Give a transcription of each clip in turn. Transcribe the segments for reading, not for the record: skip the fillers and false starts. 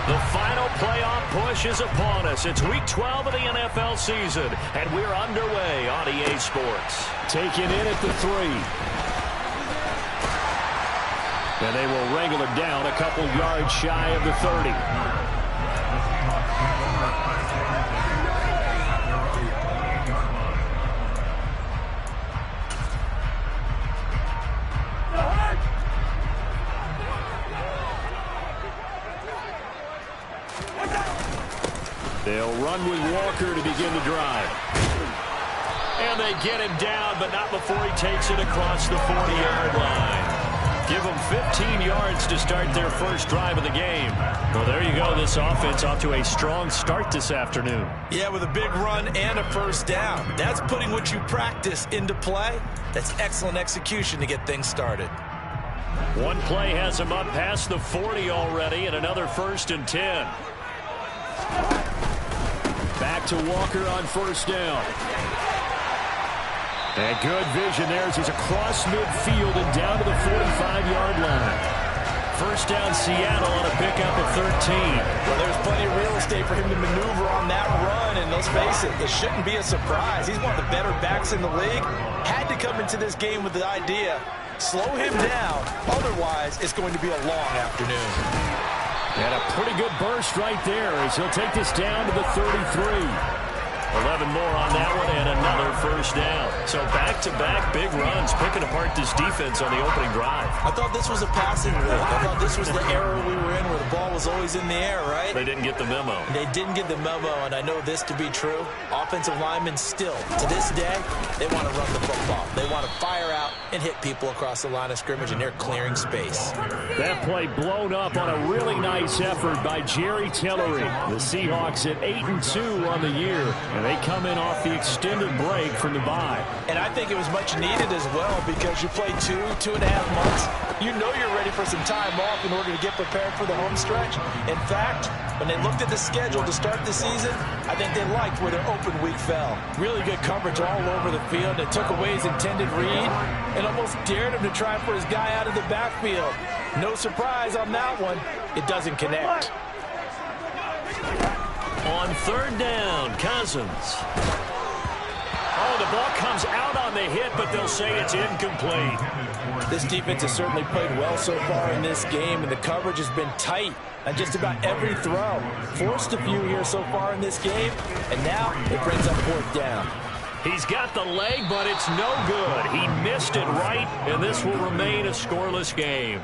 The final playoff push is upon us. It's Week 12 of the NFL season, and we're underway on EA Sports. Taking in at the 3. And they will wrangle it down a couple yards shy of the 30. They'll run with Walker to begin the drive. And they get him down, but not before he takes it across the 40-yard line. Give them 15 yards to start their first drive of the game. Well, there you go. This offense off to a strong start this afternoon. Yeah, with a big run and a first down. That's putting what you practice into play. That's excellent execution to get things started. One play has him up past the 40 already, and another 1st and 10. Back to Walker on first down. And good vision there as he's across midfield and down to the 45-yard line. First down, Seattle on a pickup of 13. Well, there's plenty of real estate for him to maneuver on that run, and let's face it, it shouldn't be a surprise. He's one of the better backs in the league. Had to come into this game with the idea, slow him down, otherwise it's going to be a long afternoon. And a pretty good burst right there as he'll take this down to the 33. 11 more on that one and another first down. So back-to-back big runs, picking apart this defense on the opening drive. I thought this was a passing league. I thought this was the era we were in where the ball was always in the air, right? They didn't get the memo. They didn't get the memo, and I know this to be true. Offensive linemen still, to this day, they want to run the football. They want to fire out and hit people across the line of scrimmage, and they're clearing space. That play blown up on a really nice effort by Jerry Tillery. The Seahawks at 8-2 on the year. And they come in off the extended break from the bye. And I think it was much needed as well because you play 2.5 months. You know you're ready for some time off in order to get prepared for the home stretch. In fact, when they looked at the schedule to start the season, I think they liked where their open week fell. Really good coverage all over the field. It took away his intended read and almost dared him to try for his guy out of the backfield. No surprise on that one. It doesn't connect. On third down, Cousins. Oh, the ball comes out on the hit, but they'll say it's incomplete. This defense has certainly played well so far in this game, and the coverage has been tight on just about every throw. Forced a few here so far in this game, and now it brings up 4th down. He's got the leg, but it's no good. He missed it right, and this will remain a scoreless game.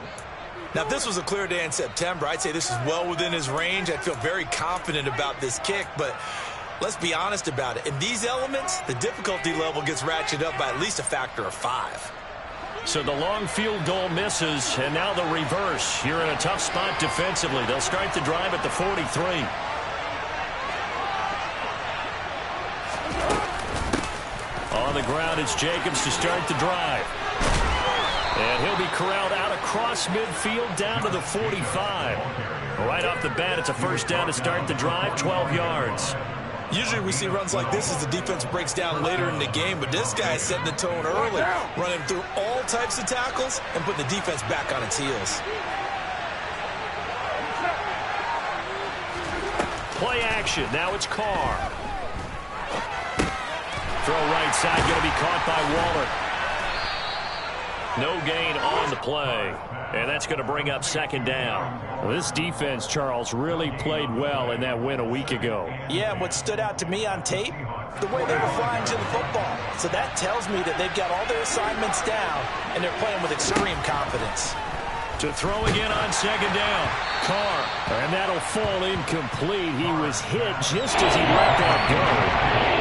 Now, if this was a clear day in September, I'd say this is well within his range. I'd feel very confident about this kick, but let's be honest about it. In these elements, the difficulty level gets ratcheted up by at least a factor of 5. So the long field goal misses, and now the reverse. You're in a tough spot defensively. They'll start the drive at the 43. On the ground, it's Jacobs to start the drive. And he'll be corralled out across midfield down to the 45. Right off the bat, it's a first down to start the drive, 12 yards. Usually we see runs like this as the defense breaks down later in the game, but this guy is setting the tone early, running through all types of tackles and putting the defense back on its heels. Play action. Now it's Carr. Throw right side, going to be caught by Waller. No gain on the play. And that's going to bring up 2nd down. Well, this defense, Charles, really played well in that win a week ago. Yeah, and what stood out to me on tape, the way they were flying to the football. So that tells me that they've got all their assignments down, and they're playing with extreme confidence. To throw again on 2nd down. Carr. And that'll fall incomplete. He was hit just as he let that go.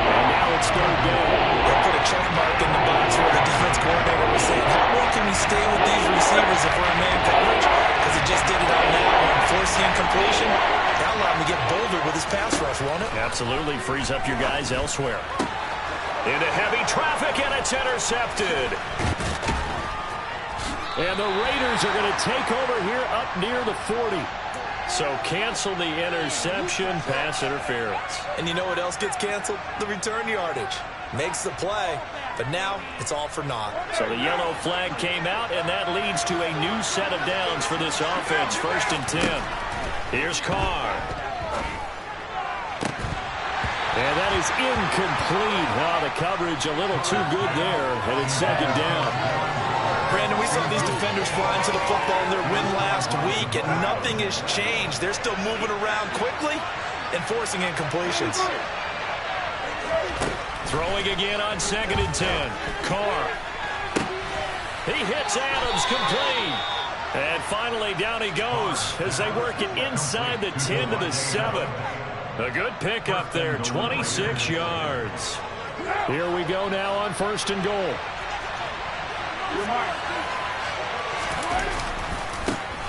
And now it's 3rd down. They put a check mark in the box where the defense coordinator was saying, how well can we stay with these receivers if we're in man coverage? Because he just did it on that one. Force the incompletion. That'll allow him to get bolder with his pass rush, won't it? Absolutely. Frees up your guys elsewhere. Into heavy traffic, and it's intercepted. And the Raiders are going to take over here up near the 40. So cancel the interception, pass interference. And you know what else gets canceled? The return yardage. Makes the play, but now it's all for naught. So the yellow flag came out, and that leads to a new set of downs for this offense. 1st and 10. Here's Carr. And that is incomplete. Oh, the coverage a little too good there, and it's 2nd down. Brandon, we saw these defenders flying to the football in their win last week, and nothing has changed. They're still moving around quickly and forcing incompletions. Throwing again on 2nd and 10. Carr. He hits Adams, complete. And finally down he goes as they work it inside the 10 to the 7. A good pickup there, 26 yards. Here we go now on 1st and goal.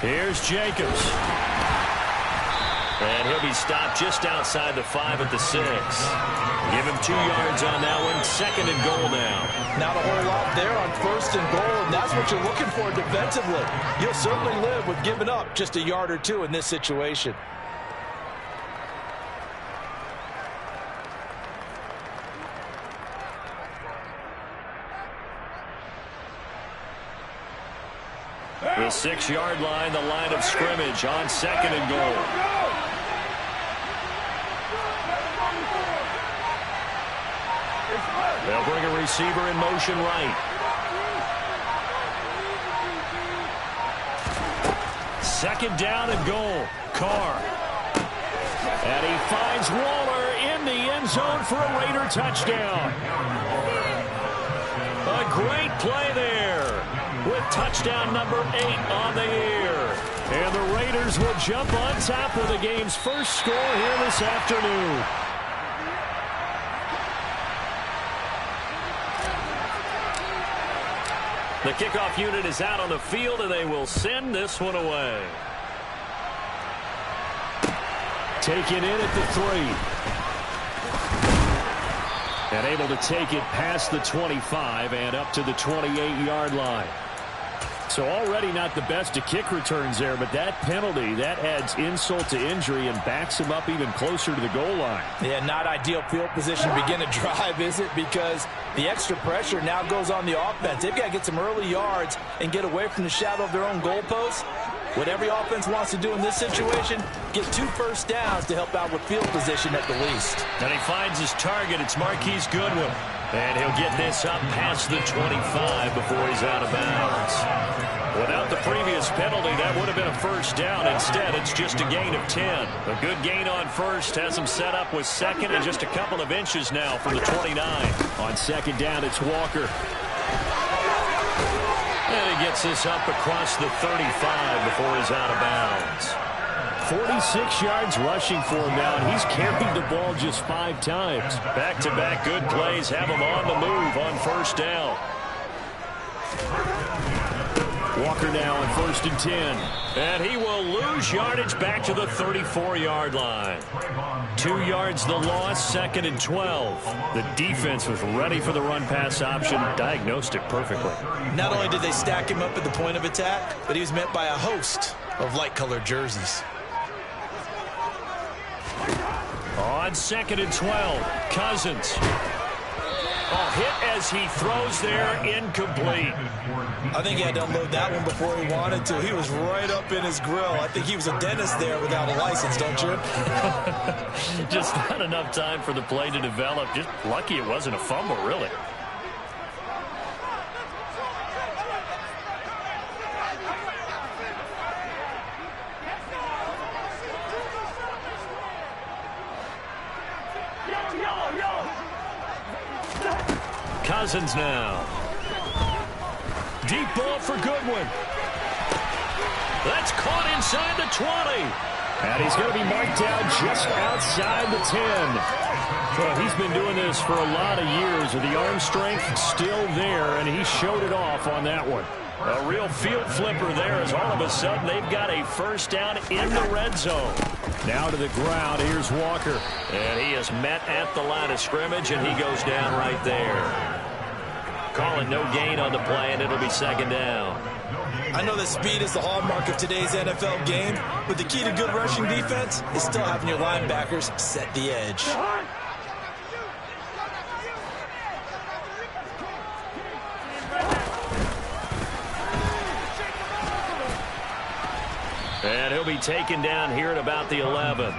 Here's Jacobs. And he'll be stopped just outside the 5 at the 6. Give him 2 yards on that one. 2nd and goal now. Not a whole lot there on 1st and goal, and that's what you're looking for defensively. You'll certainly live with giving up just a yard or 2 in this situation. The 6-yard line, the line of scrimmage on 2nd and goal. They'll bring a receiver in motion right. 2nd down and goal. Carr. And he finds Waller in the end zone for a Raider touchdown. A great play there with touchdown number 8 on the year. And the Raiders will jump on top of the game's first score here this afternoon. The kickoff unit is out on the field, and they will send this one away. Taken in at the 3. And able to take it past the 25 and up to the 28-yard line. So already not the best of kick returns there, but that penalty, that adds insult to injury and backs him up even closer to the goal line. Yeah, not ideal field position to begin a drive, is it? Because the extra pressure now goes on the offense. They've got to get some early yards and get away from the shadow of their own goalposts. What every offense wants to do in this situation, get 2 first downs to help out with field position at the least. And he finds his target. It's Marquise Goodwin. And he'll get this up past the 25 before he's out of bounds. Without the previous penalty, that would have been a first down. Instead, it's just a gain of 10. A good gain on first has him set up with 2nd and just a couple of inches now from the 29. On 2nd down, it's Walker. And he gets this up across the 35 before he's out of bounds. 46 yards rushing for him now, and he's carried the ball just 5 times. Back-to-back good plays have him on the move on first down. Walker now on 1st and 10. And he will lose yardage back to the 34-yard line. 2 yards the loss, 2nd and 12. The defense was ready for the run-pass option, diagnosed it perfectly. Not only did they stack him up at the point of attack, but he was met by a host of light-colored jerseys. On 2nd and 12, Cousins. A hit as he throws there, incomplete. I think he had to unload that one before he wanted to. He was right up in his grill. I think he was a dentist there without a license, don't you? Just not enough time for the play to develop. Just lucky it wasn't a fumble, really. Cousins now. Deep ball for Goodwin. That's caught inside the 20. And he's going to be marked down just outside the 10. Well, he's been doing this for a lot of years with the arm strength still there, and he showed it off on that one. A real field flipper there as all of a sudden they've got a first down in the red zone. Now to the ground, here's Walker. And he is met at the line of scrimmage, and he goes down right there. Calling no gain on the play, and it'll be 2nd down. I know that speed is the hallmark of today's NFL game, but the key to good rushing defense is still having your linebackers set the edge. And he'll be taken down here at about the 11.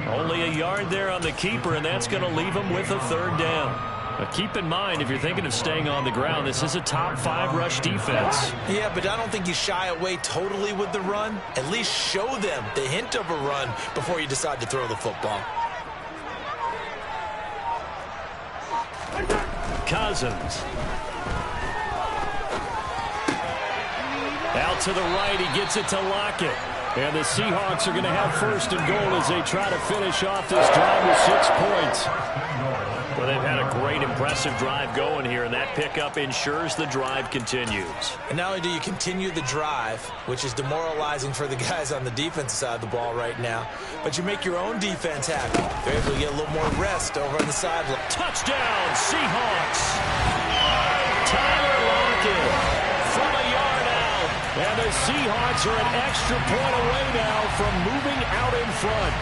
Only a yard there on the keeper, and that's going to leave him with a third down. But keep in mind, if you're thinking of staying on the ground, this is a top 5 rush defense. Yeah, but I don't think you shy away totally with the run. At least show them the hint of a run before you decide to throw the football. Cousins. Out to the right, he gets it to Lockett. And the Seahawks are going to have first and goal as they try to finish off this drive with 6 points. Well, they've had a great, impressive drive going here, and that pickup ensures the drive continues. And not only do you continue the drive, which is demoralizing for the guys on the defensive side of the ball right now, but you make your own defense happy. They're able to get a little more rest over on the sideline. Touchdown, Seahawks! Tyler Lockett from a yard out. And the Seahawks are an extra point away now from moving out in front.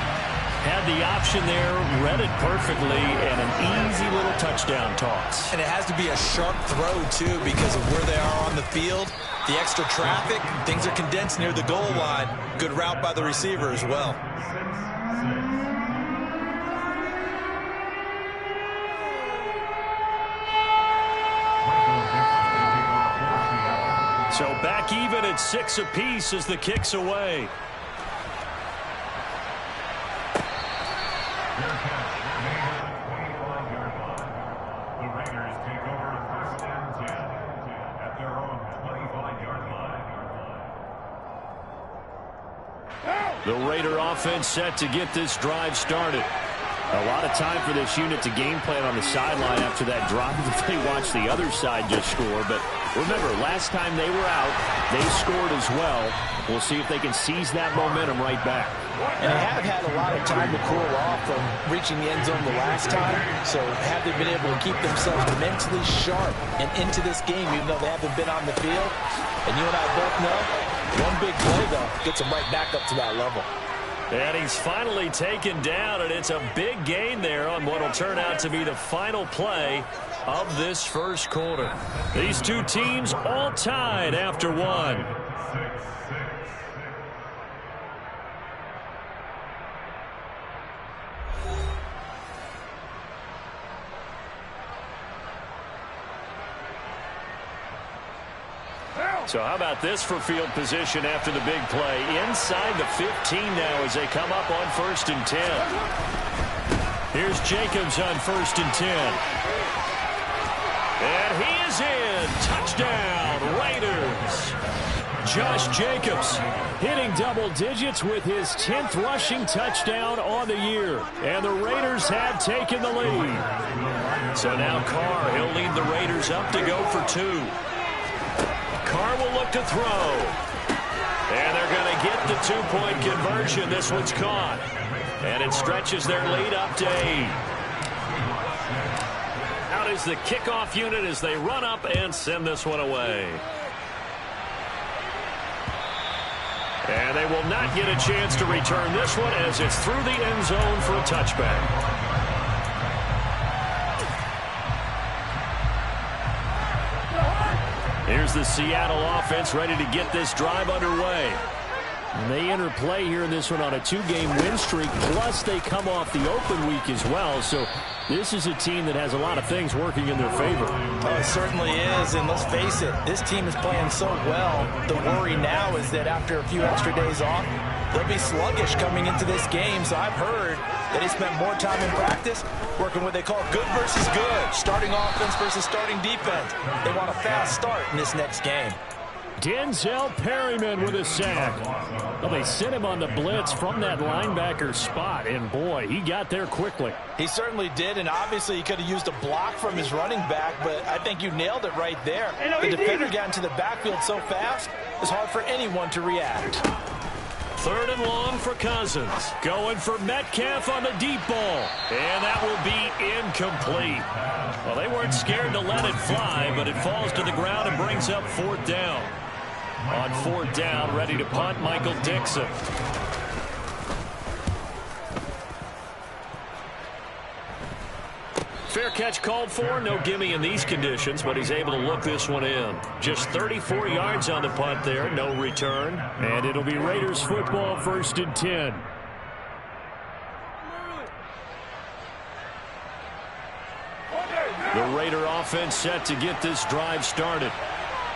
Had the option there, read it perfectly, and an easy little touchdown toss. And it has to be a sharp throw, too, because of where they are on the field. The extra traffic, things are condensed near the goal line. Good route by the receiver as well. So back even at 6 apiece as the kick's away. The Raider offense set to get this drive started. A lot of time for this unit to game plan on the sideline after that drive that they watched the other side just score. But remember, last time they were out, they scored as well. We'll see if they can seize that momentum right back. And they have had a lot of time to cool off from reaching the end zone the last time. So have they been able to keep themselves mentally sharp and into this game, even though they haven't been on the field? And you and I both know, one big play, though, gets them right back up to that level. And he's finally taken down, and it's a big gain there on what will turn out to be the final play of this first quarter. These two teams all tied after one. So how about this for field position after the big play? Inside the 15 now as they come up on 1st and 10. Here's Jacobs on 1st and 10. And he is in. Touchdown, Raiders. Josh Jacobs hitting double digits with his 10th rushing touchdown on the year. And the Raiders have taken the lead. So now Carr, he'll lead the Raiders up to go for 2. Carr will look to throw. And they're going to get the 2-point conversion. This one's caught. And it stretches their lead up to 8. Out is the kickoff unit as they run up and send this one away. And they will not get a chance to return this one as it's through the end zone for a touchback. Here's the Seattle offense ready to get this drive underway. And they enter play here in this one on a 2-game win streak, plus they come off the open week as well. So this is a team that has a lot of things working in their favor. Oh, it certainly is, and let's face it, this team is playing so well. The worry now is that after a few extra days off, they'll be sluggish coming into this game. So I've heard that they spent more time in practice working what they call good versus good, starting offense versus starting defense. They want a fast start in this next game. Denzel Perryman with a sack. Well, they sent him on the blitz from that linebacker spot, and boy, he got there quickly. He certainly did, and obviously he could have used a block from his running back, but I think you nailed it right there. The defender got into the backfield so fast, it's hard for anyone to react. 3rd and long for Cousins. Going for Metcalf on the deep ball. And that will be incomplete. Well, they weren't scared to let it fly, but it falls to the ground and brings up 4th down. On 4th down, ready to punt, Michael Dixon. Fair catch called for. No gimme in these conditions, but he's able to look this one in. Just 34 yards on the punt there. No return. And it'll be Raiders football, 1st and 10. The Raider offense set to get this drive started.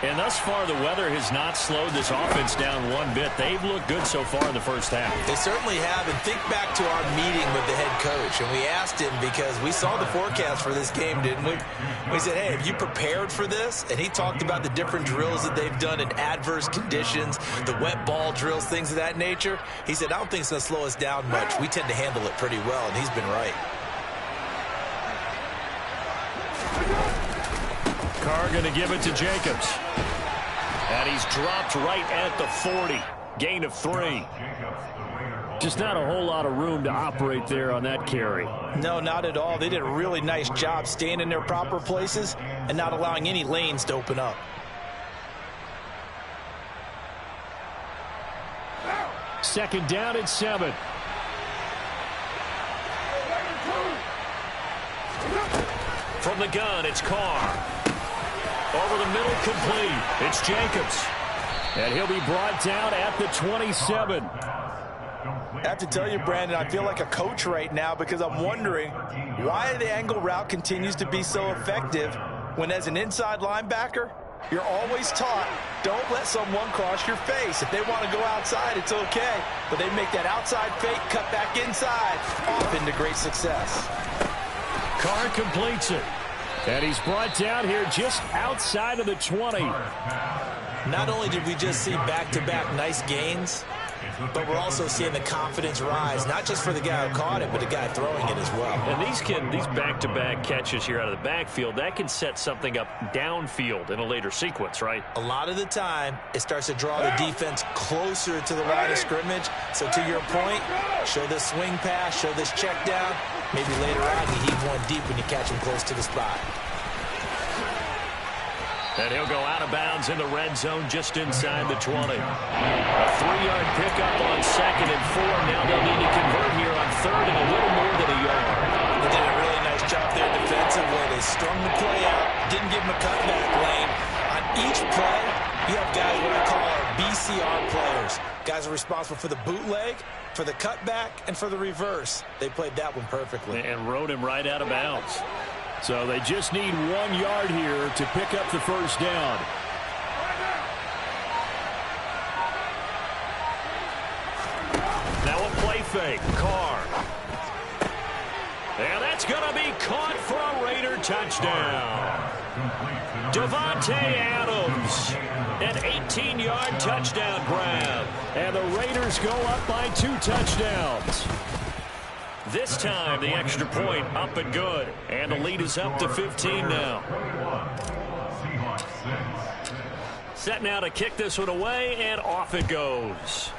And thus far, the weather has not slowed this offense down one bit. They've looked good so far in the first half. They certainly have. And think back to our meeting with the head coach. And we asked him, because we saw the forecast for this game, didn't we? We said, hey, have you prepared for this? And he talked about the different drills that they've done in adverse conditions, the wet ball drills, things of that nature. He said, I don't think it's going to slow us down much. We tend to handle it pretty well, and he's been right. Carr going to give it to Jacobs. And he's dropped right at the 40. Gain of 3. Just not a whole lot of room to operate there on that carry. No, not at all. They did a really nice job staying in their proper places and not allowing any lanes to open up. Second down at 7. From the gun, it's Carr. Over the middle, complete. It's Jacobs. And he'll be brought down at the 27. I have to tell you, Brandon, I feel like a coach right now because I'm wondering why the angle route continues to be so effective when, as an inside linebacker, you're always taught, don't let someone cross your face. If they want to go outside, it's okay. But they make that outside fake, cut back inside, off into great success. Carr completes it. And he's brought down here just outside of the 20. Not only did we just see back-to-back nice gains, but we're also seeing the confidence rise, not just for the guy who caught it, but the guy throwing it as well. And these back-to-back catches here out of the backfield, that can set something up downfield in a later sequence, right? A lot of the time, it starts to draw the defense closer to the line of scrimmage. So to your point, show this swing pass, show this check down. Maybe later on you heave one deep when you catch him close to the spot. And he'll go out of bounds in the red zone just inside the 20. A 3-yard pickup on 2nd and 4. Now they'll need to convert here on 3rd and a little more than a yard. They did a really nice job there defensively. They strung the play out, didn't give him a cutback lane. On each play, you have guys what I call our BCR players. Guys are responsible for the bootleg, for the cutback, and for the reverse. They played that one perfectly. And rode him right out of bounds. So they just need 1 yard here to pick up the first down. Now a play fake. Carr. And that's going to be caught for a Raider touchdown. Davante Adams. An 18-yard touchdown grab. And the Raiders go up by 2 touchdowns. This time, the extra point up and good. And the lead is up to 15 now. Set now to kick this one away, and off it goes.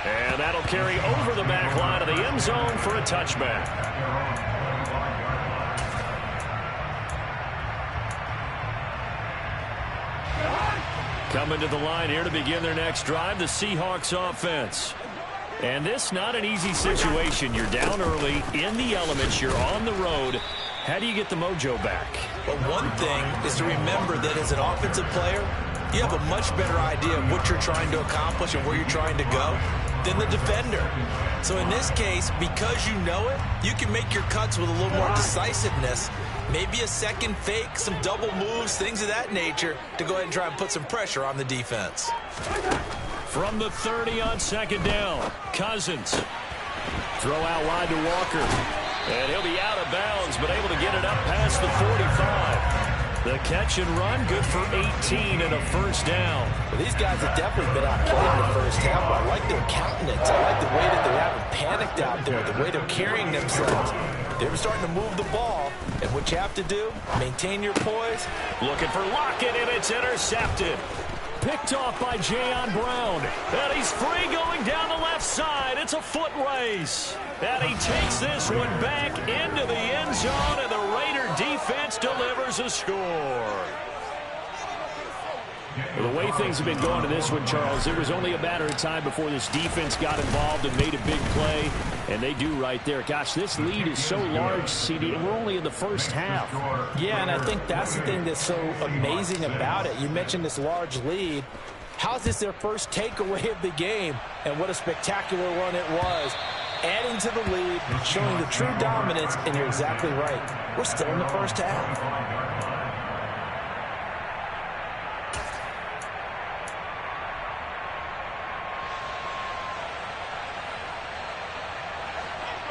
And that'll carry over the back line of the end zone for a touchback. Coming to the line here to begin their next drive, the Seahawks offense. And this not an easy situation. You're down early, in the elements, you're on the road. How do you get the mojo back? Well, one thing is to remember that as an offensive player, you have a much better idea of what you're trying to accomplish and where you're trying to go than the defender. So in this case, because you know it, you can make your cuts with a little more decisiveness. Maybe a second fake, some double moves, things of that nature to go ahead and try and put some pressure on the defense. From the 30 on 2nd down, Cousins. Throw out wide to Walker. And he'll be out of bounds, but able to get it up past the 45. The catch and run, good for 18 and a first down. Well, these guys have definitely been outplayed in the first half. I like their countenance. I like the way that they haven't panicked out there, the way they're carrying themselves. They were starting to move the ball, and what you have to do, maintain your poise. Looking for Lockett, and it's intercepted. Picked off by Jayon Brown. And he's free going down the left side. It's a foot race. And he takes this one back into the end zone, and the Raider defense delivers a score. Well, the way things have been going to this one, Charles, it was only a matter of time before this defense got involved and made a big play, and they do right there. Gosh, this lead is so large, CD, and we're only in the first half. Yeah, and I think that's the thing that's so amazing about it. You mentioned this large lead. How's this their first takeaway of the game? And what a spectacular run it was. Adding to the lead, showing the true dominance, and you're exactly right. We're still in the first half.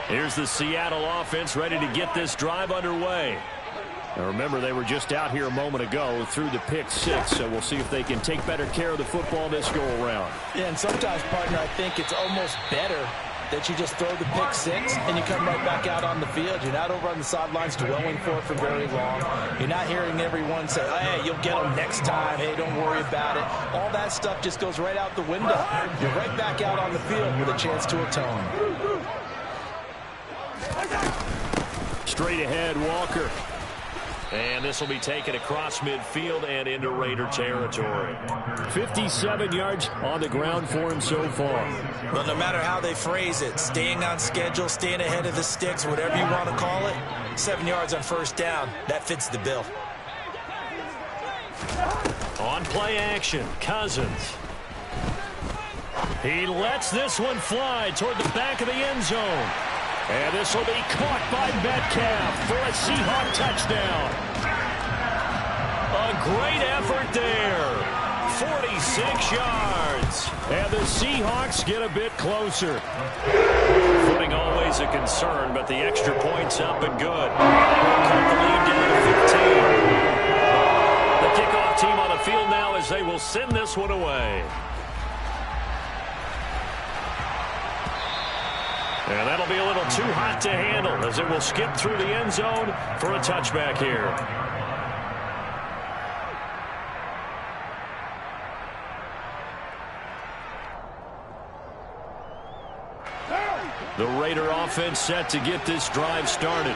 Here's the Seattle offense ready to get this drive underway. Now remember, they were just out here a moment ago through the pick six, so we'll see if they can take better care of the football this go-around. Yeah, and sometimes, partner, I think it's almost better that you just throw the pick six and you come right back out on the field. You're not over on the sidelines dwelling for it for very long. You're not hearing everyone say, hey, you'll get them next time. Hey, don't worry about it. All that stuff just goes right out the window. You're right back out on the field with a chance to atone. Straight ahead, Walker. And this will be taken across midfield and into Raider territory. 57 yards on the ground for him so far. Well, no matter how they phrase it, staying on schedule, staying ahead of the sticks, whatever you want to call it, 7 yards on first down, that fits the bill. On play action, Cousins. He lets this one fly toward the back of the end zone. And this will be caught by Metcalf for a Seahawk touchdown. A great effort there. 46 yards. And the Seahawks get a bit closer. Footing always a concern, but the extra point's up and good. Cut the lead down to 15. The kickoff team on the field now as they will send this one away. And that'll be a little too hot to handle as it will skip through the end zone for a touchback here. The Raider offense set to get this drive started.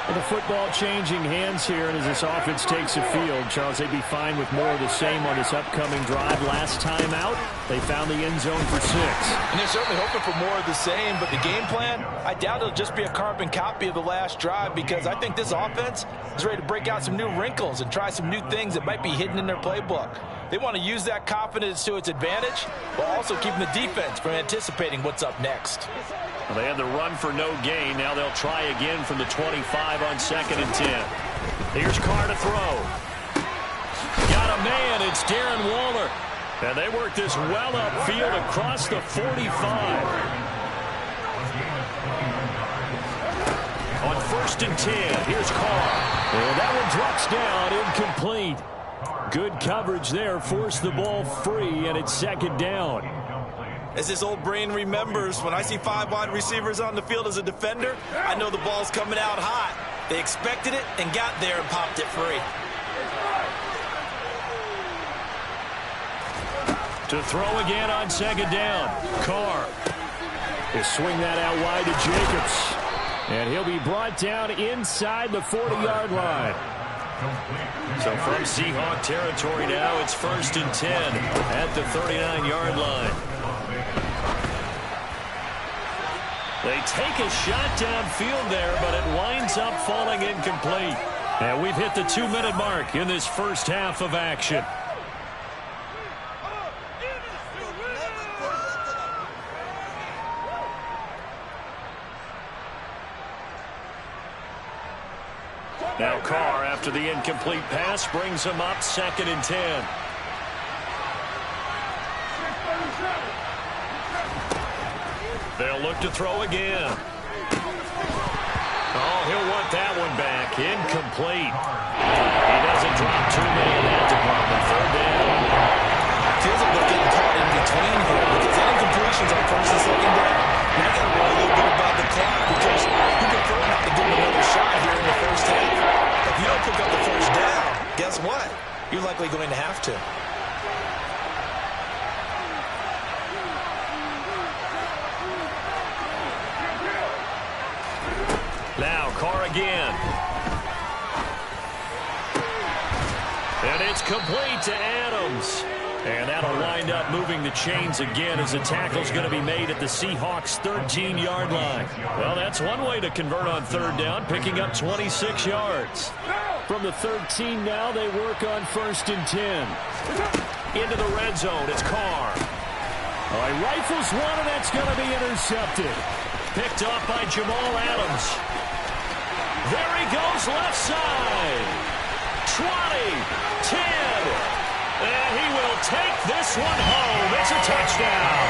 And the football changing hands here, and as this offense takes the field, Charles, they'd be fine with more of the same on this upcoming drive. Last time out, they found the end zone for 6. And they're certainly hoping for more of the same, but the game plan, I doubt it'll just be a carbon copy of the last drive, because I think this offense is ready to break out some new wrinkles and try some new things that might be hidden in their playbook. They want to use that confidence to its advantage, while also keeping the defense from anticipating what's up next. Well, they had the run for no gain. Now they'll try again from the 25 on 2nd and 10. Here's Carr to throw. Got a man. It's Darren Waller. And they work this well upfield across the 45. On 1st and 10, here's Carr. And that one drops down, incomplete. Good coverage there. Forced the ball free, and it's 2nd down. As this old brain remembers, when I see 5 wide receivers on the field as a defender, I know the ball's coming out hot. They expected it and got there and popped it free. To throw again on 2nd down. Carr. They swing that out wide to Jacobs. And he'll be brought down inside the 40-yard line. So from Seahawk territory now, it's 1st and 10 at the 39-yard line. They take a shot downfield there, but it winds up falling incomplete. And we've hit the 2-minute mark in this first half of action. Now Carr, after the incomplete pass, brings him up 2nd and 10. They'll look to throw again. Oh, he'll want that one back. Incomplete. He doesn't drop too many in that department. 3rd down. Feels like they're getting caught in between here because that incompletion's on 1st and 2nd down. Now you got to worry a little bit about the clock because you prefer not to give him another shot here in the first half. If you don't pick up the 1st down, guess what? You're likely going to have to. Now Carr again. And It's complete to Adams. And that'll wind up moving the chains again as the tackle's going to be made at the Seahawks' 13-yard line. Well, that's one way to convert on third down, picking up 26 yards. From the 13 now, they work on 1st and 10. Into the red zone, it's Carr. Oh, he rifles one, and that's going to be intercepted. Picked off by Jamal Adams. There he goes, left side. 20, 10. And he will take this one home. It's a touchdown.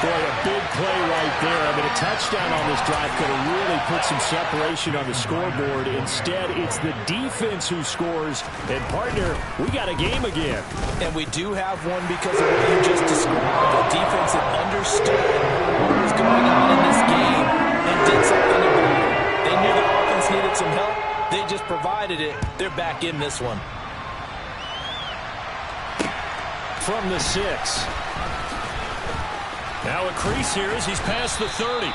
Boy, a big play right there. I mean, a touchdown on this drive could have really put some separation on the scoreboard. Instead, it's the defense who scores. And, partner, we got a game again. And we do have one because of what you just described. A defense that understood what was going on in this game and did something about it. They knew the offense needed some help. They just provided it. They're back in this one. From the 6. Now a crease here as he's past the 30.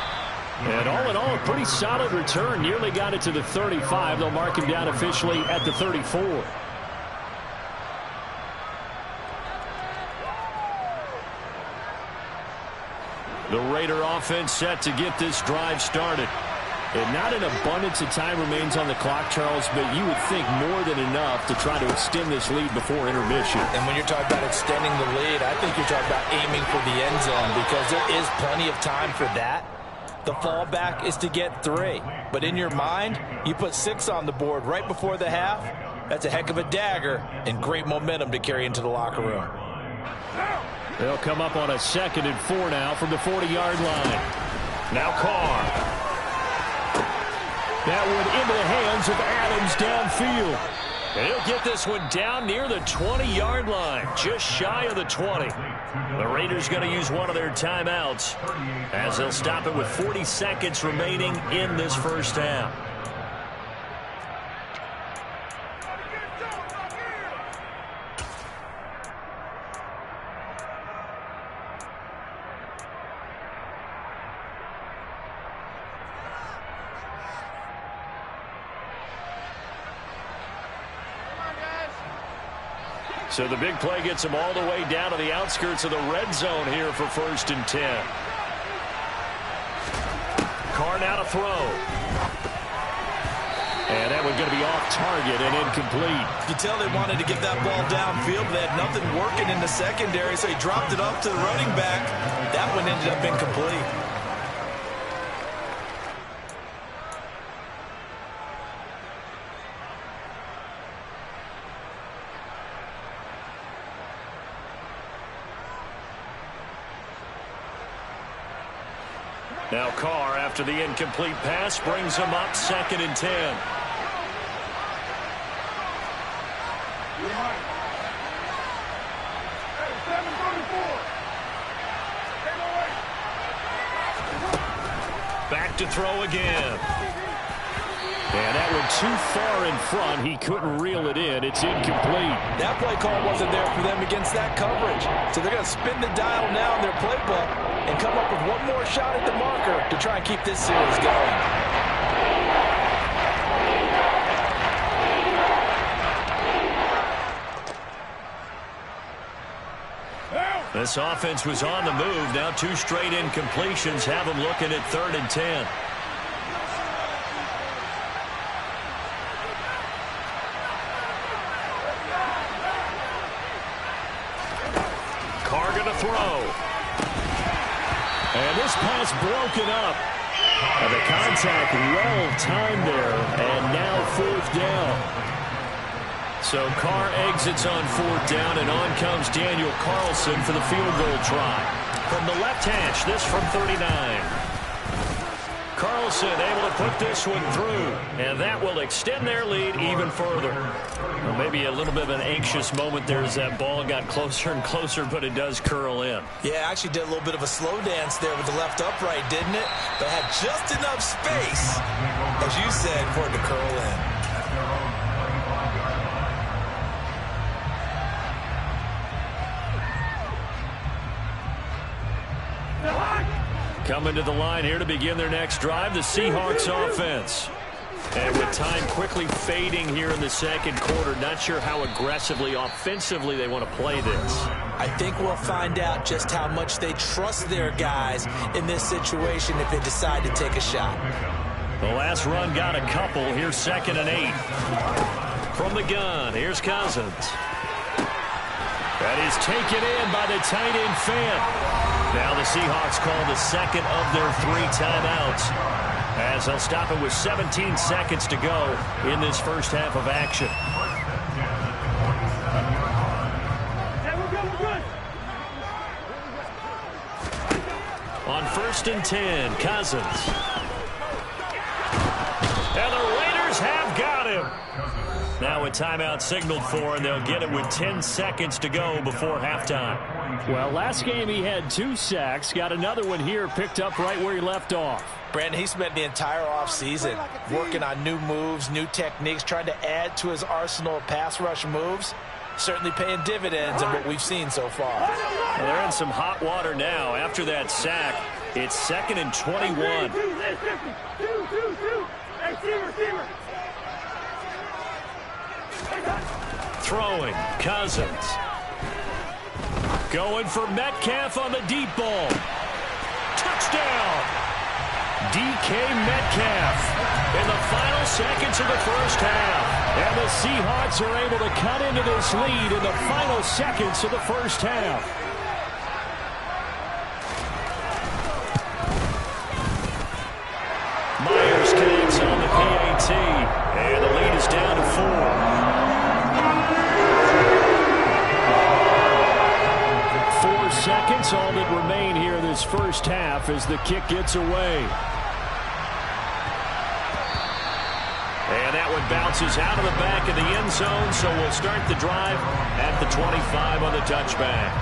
And all in all, a pretty solid return. Nearly got it to the 35. They'll mark him down officially at the 34. The Raider offense set to get this drive started. And not an abundance of time remains on the clock, Charles, but you would think more than enough to try to extend this lead before intermission. And when you're talking about extending the lead, I think you're talking about aiming for the end zone because there is plenty of time for that. The fallback is to get 3. But in your mind, you put 6 on the board right before the half. That's a heck of a dagger and great momentum to carry into the locker room. They'll come up on a 2nd and 4 now from the 40-yard line. Now Carr. That one into the hands of Adams downfield. And he'll get this one down near the 20-yard line, just shy of the 20. The Raiders going to use one of their timeouts as they'll stop it with 40 seconds remaining in this first half. So the big play gets him all the way down to the outskirts of the red zone here for 1st and 10. Carr now to throw. And that one's going to be off target and incomplete. You tell they wanted to get that ball downfield, but they had nothing working in the secondary, so he dropped it up to the running back. That one ended up incomplete. Now Carr, after the incomplete pass, brings him up 2nd and 10. Back to throw again. And that one too far in front. He couldn't reel it in. It's incomplete. That play call wasn't there for them against that coverage. So they're going to spin the dial now in their playbook and come up with one more shot at the marker to try and keep this series going. This offense was on the move. Now 2 straight incompletions have them looking at 3rd and 10. Carr going to throw. And this pass broken up. And the contact well timed there. And now 4th down. So Carr exits on 4th down, and on comes Daniel Carlson for the field goal try. From the left hash, this from 39. Carlson able to put this one through, and that will extend their lead even further. Well, maybe a little bit of an anxious moment there as that ball got closer and closer, but it does curl in. Yeah, actually did a little bit of a slow dance there with the left upright, didn't it? But had just enough space, as you said, for it to curl in. Coming to the line here to begin their next drive, the Seahawks offense. And with time quickly fading here in the second quarter, not sure how aggressively, offensively they want to play this. I think we'll find out just how much they trust their guys in this situation if they decide to take a shot. The last run got a couple. Here's 2nd and 8. From the gun, here's Cousins. That is taken in by the tight end Fant. Now the Seahawks call the second of their 3 timeouts, as they'll stop it with 17 seconds to go in this first half of action. On 1st and 10, Cousins. And the Raiders have got him. Now a timeout signaled for, and they'll get it with 10 seconds to go before halftime. Well, last game he had 2 sacks. Got another one here, picked up right where he left off. Brandon, he spent the entire offseason working on new moves, new techniques, trying to add to his arsenal of pass rush moves. Certainly paying dividends in what we've seen so far. Well, they're in some hot water now. After that sack, it's 2nd and 21. Throwing, Cousins. Going for Metcalf on the deep ball. Touchdown! DK Metcalf in the final seconds of the first half. And the Seahawks are able to cut into this lead in the final seconds of the first half. Myers connects on the PAT. And the lead is down to 4. 4 seconds, all that remain here in this first half as the kick gets away. And that one bounces out of the back of the end zone, so we'll start the drive at the 25 on the touchback.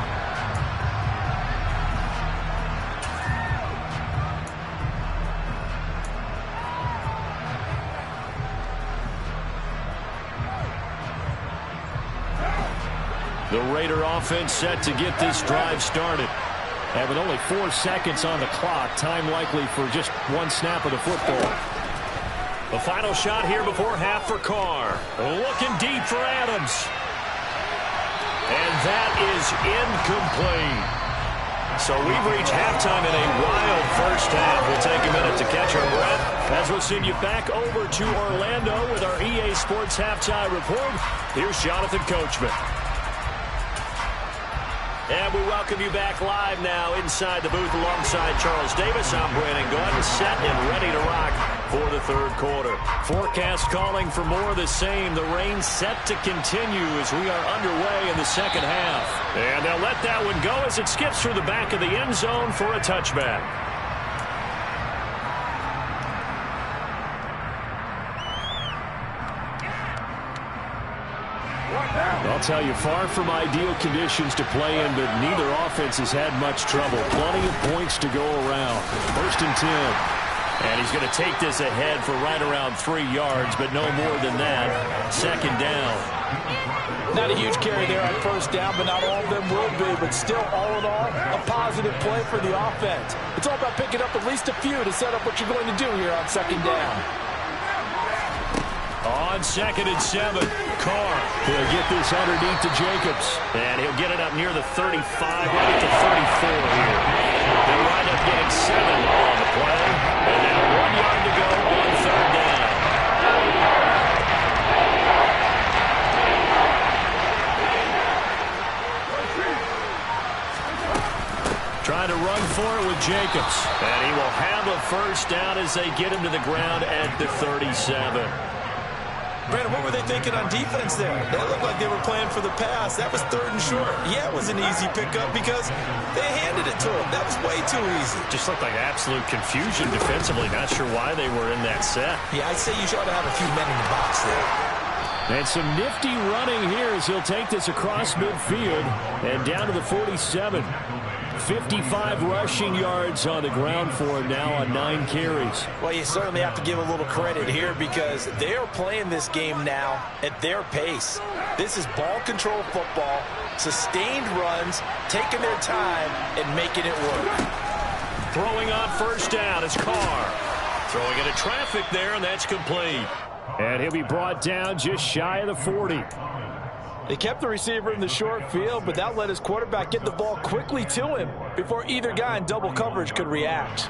The Raider offense set to get this drive started. And with only 4 seconds on the clock, time likely for just 1 snap of the football. The final shot here before half for Carr. Looking deep for Adams. And that is incomplete. So we've reached halftime in a wild first half. We'll take a minute to catch our breath as we'll send you back over to Orlando with our EA Sports Halftime Report. Here's Jonathan Coachman. And we welcome you back live now inside the booth alongside Charles Davis. I'm Brandon Gordon, set and ready to rock for the third quarter. Forecast calling for more of the same. The rain set to continue as we are underway in the second half. And they'll let that one go as it skips through the back of the end zone for a touchback. I'll tell you, far from ideal conditions to play in, but neither offense has had much trouble. Plenty of points to go around. 1st and 10. And he's going to take this ahead for right around 3 yards, but no more than that. 2nd down. Not a huge carry there on 1st down, but not all of them will be. But still, all in all, a positive play for the offense. It's all about picking up at least a few to set up what you're going to do here on 2nd down. On 2nd and 7, Carr. He'll get this underneath to Jacobs. And he'll get it up near the 35, right at the 34 here. They'll wind up getting 7 on the play. And now 1 yard to go on 3rd down. Trying to run for it with Jacobs. And he will have a 1st down as they get him to the ground at the 37. Brandon, what were they thinking on defense there? That looked like they were playing for the pass. That was 3rd and short. Yeah, it was an easy pickup because they handed it to him. That was way too easy. Just looked like absolute confusion defensively. Not sure why they were in that set. Yeah, I'd say you ought to have a few men in the box there. And some nifty running here as he'll take this across midfield and down to the 47. 55 rushing yards on the ground for him now on 9 carries. Well, you certainly have to give a little credit here because they are playing this game now at their pace. This is ball control football, sustained runs, taking their time and making it work. Throwing on 1st down is Carr. Throwing into traffic there, and that's complete. And he'll be brought down just shy of the 40. They kept the receiver in the short field, but that let his quarterback get the ball quickly to him before either guy in double coverage could react.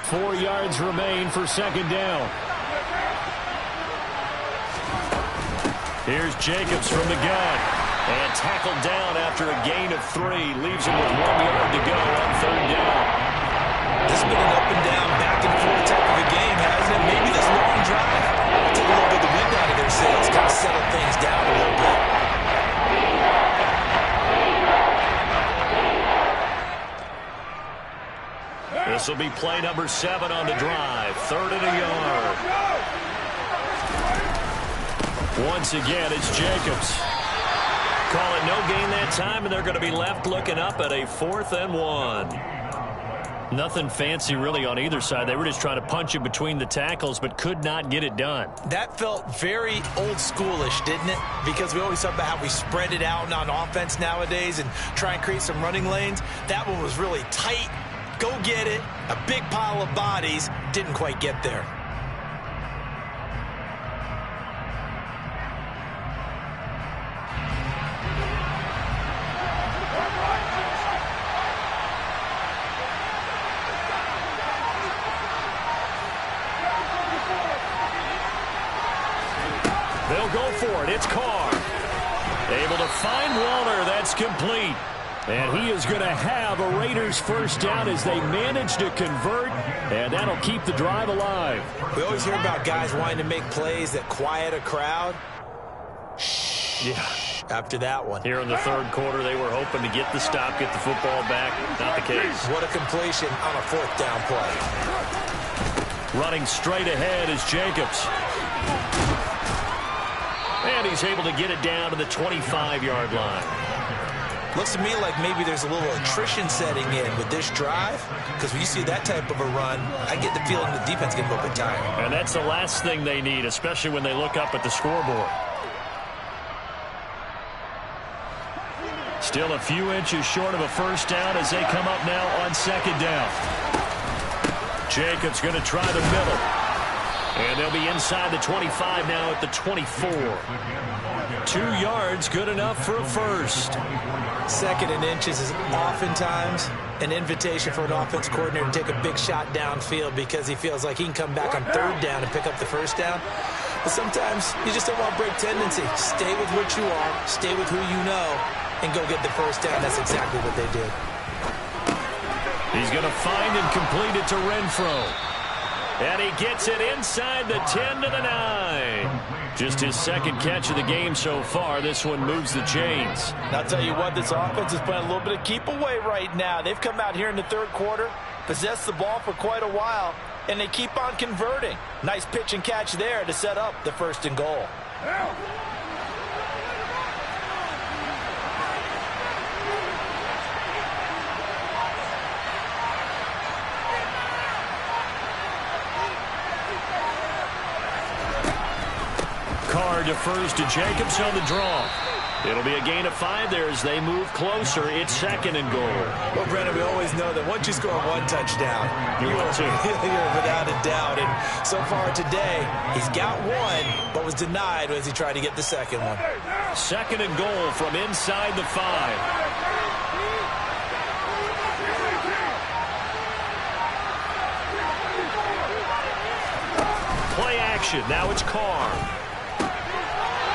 Four yards remain for second down. Here's Jacobs from the gun. And tackled down after a gain of 3. Leaves him with 1 yard to go on third down. This has been an up and down, back and forth type of a game, hasn't it? Maybe this long drive will take a little bit of the wind out of their sails, kind of settle things down a little bit. This will be play number 7 on the drive. 3rd and a yard. Once again, it's Jacobs. Call it no gain that time, and they're going to be left looking up at a 4th and 1. Nothing fancy really on either side. They were just trying to punch it between the tackles, but could not get it done. That felt very old schoolish, didn't it? Because we always talk about how we spread it out on offense nowadays and try and create some running lanes. That one was really tight. Go get it. A big pile of bodies. Didn't quite get there. They'll go for it. It's Carr. Able to find Waller. That's complete. And he is going to have a Raiders first down as they manage to convert, and that'll keep the drive alive. We always hear about guys wanting to make plays that quiet a crowd. Yeah. After that one. Here in the third quarter, they were hoping to get the stop, get the football back. Not the case. What a completion on a 4th down play. Running straight ahead is Jacobs. And he's able to get it down to the 25-yard line. Looks to me like maybe there's a little attrition setting in with this drive, because when you see that type of a run, I get the feeling the defense gets a little bit tired. And that's the last thing they need, especially when they look up at the scoreboard. Still a few inches short of a first down as they come up now on second down. Jacobs going to try the middle. And they'll be inside the 25 now at the 24. 2 yards, good enough for a first. 2nd and inches is oftentimes an invitation for an offense coordinator to take a big shot downfield because he feels like he can come back on 3rd down and pick up the first down. But sometimes you just don't want to break tendency. Stay with what you are, stay with who you know, and go get the first down. That's exactly what they did. He's going to find and complete it to Renfro. And he gets it inside the 10 to the 9. Just his 2nd catch of the game so far. This one moves the chains. And I'll tell you what, this offense is playing a little bit of keep away right now. They've come out here in the 3rd quarter, possessed the ball for quite a while, and they keep on converting. Nice pitch and catch there to set up the 1st and goal. Carr defers to Jacobs on the draw. It'll be a gain of 5 there as they move closer. It's 2nd and goal. Well, Brandon, we always know that once you score 1 touchdown, you're without a doubt. And so far today, he's got 1, but was denied as he tried to get the 2nd one. 2nd and goal from inside the 5. Play action. Now it's Carr.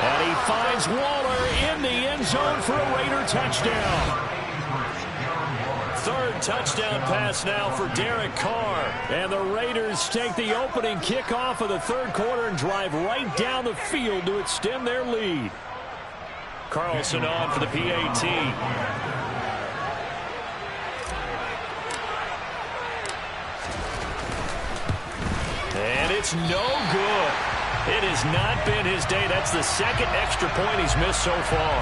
And he finds Waller in the end zone for a Raider touchdown. 3rd touchdown pass now for Derek Carr. And the Raiders take the opening kickoff of the 3rd quarter and drive right down the field to extend their lead. Carlson on for the PAT. And it's no good. It has not been his day. That's the 2nd extra point he's missed so far.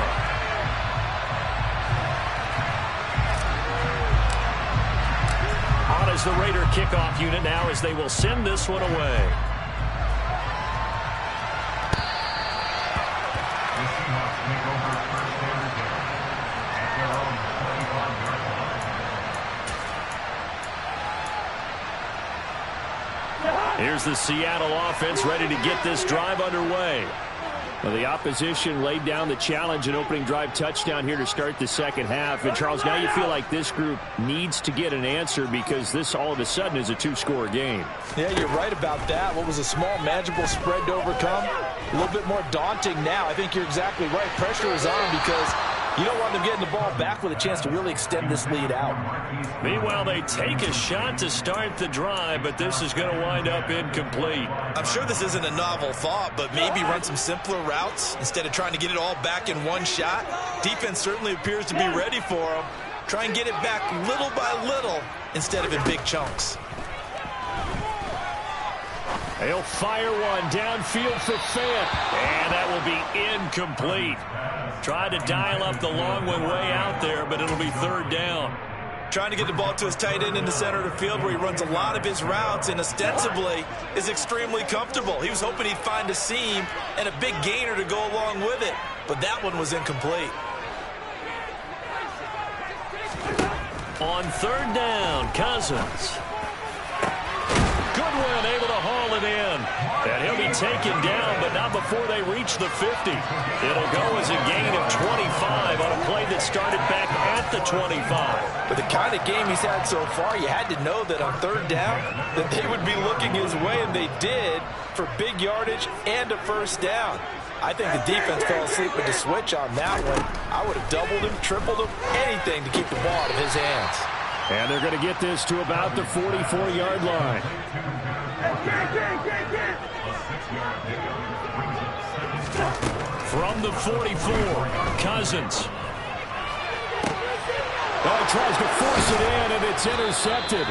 On is the Raider kickoff unit now as they will send this one away. here's the Seattle offense ready to get this drive underway. Well, the opposition laid down the challenge, an opening drive touchdown here to start the second half. And, Charles, now you feel like this group needs to get an answer because this all of a sudden is a two-score game. Yeah, you're right about that. What was a small, manageable spread to overcome? A little bit more daunting now. I think you're exactly right. Pressure is on because you don't want them getting the ball back with a chance to really extend this lead out. Meanwhile, they take a shot to start the drive, but this is going to wind up incomplete. I'm sure this isn't a novel thought, but maybe run some simpler routes instead of trying to get it all back in one shot. Defense certainly appears to be ready for them. Try and get it back little by little instead of in big chunks. He'll fire one downfield for Fant, and that will be incomplete. Tried to dial up the long one way out there, but it'll be third down. Trying to get the ball to his tight end in the center of the field where he runs a lot of his routes and ostensibly is extremely comfortable. He was hoping he'd find a seam and a big gainer to go along with it, but that one was incomplete. On third down, Cousins. Goodwin able to haul it in. And he'll be taken down, but not before they reach the 50. It'll go as a gain of 25 on a play that started back at the 25. With the kind of game he's had so far, you had to know that on third down that they would be looking his way, and they did for big yardage and a first down. I think the defense fell asleep with the switch on that one. I would have doubled him, tripled him, anything to keep the ball out of his hands. And they're going to get this to about the 44-yard line. From the 44, Cousins. Oh, tries to force it in, and it's intercepted.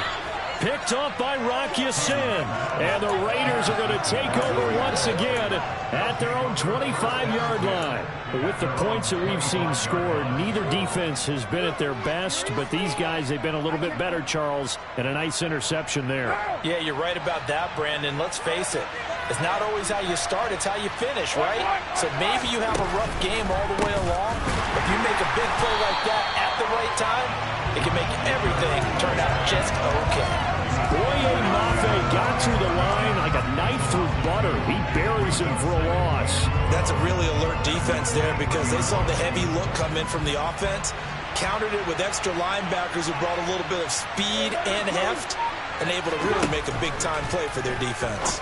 Picked off by Rock Ya-Sin. And the Raiders are going to take over once again at their own 25-yard line. But with the points that we've seen scored, neither defense has been at their best, but these guys, they've been a little bit better, Charles, and a nice interception there. Yeah, you're right about that, Brandon. Let's face it. It's not always how you start, it's how you finish, right? So maybe you have a rough game all the way along, but if you make a big play like that at the right time, it can make everything turn out just okay. Boye Mafe got through the line like a knife through butter. He buries him for a loss. That's a really alert defense there because they saw the heavy look come in from the offense, countered it with extra linebackers who brought a little bit of speed and heft, and able to really make a big-time play for their defense.